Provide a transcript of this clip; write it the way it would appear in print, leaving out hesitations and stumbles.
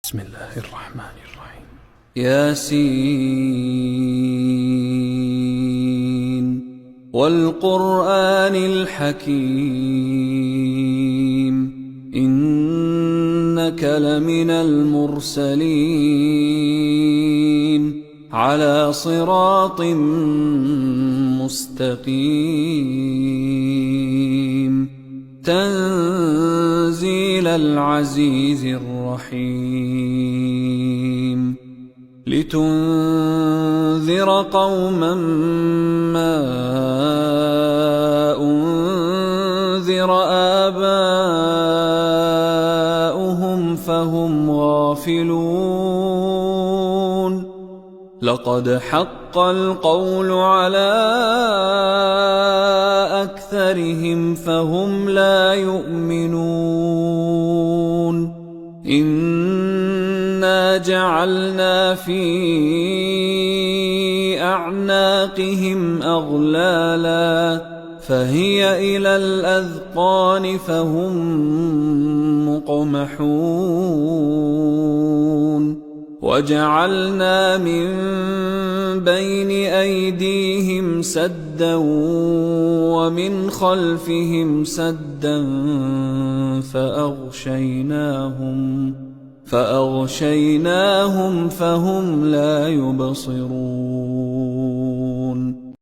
بسم الله الرحمن الرحيم. ياسين والقرآن الحكيم إنك لمن المرسلين على صراط مستقيم تنزيل العزيز الرحيم لتنذر قوما ما أنذر آباؤهم فهم غافلون لقد حق القول على أكثرهم فهم لا يؤمنون إنا جعلنا في أعناقهم أغلالا فهي إلى الأذقان فهم مقمحون وجعلنا من بين أيديهم سدا ومن خلفهم سدا فأغشيناهم فهم لا يبصرون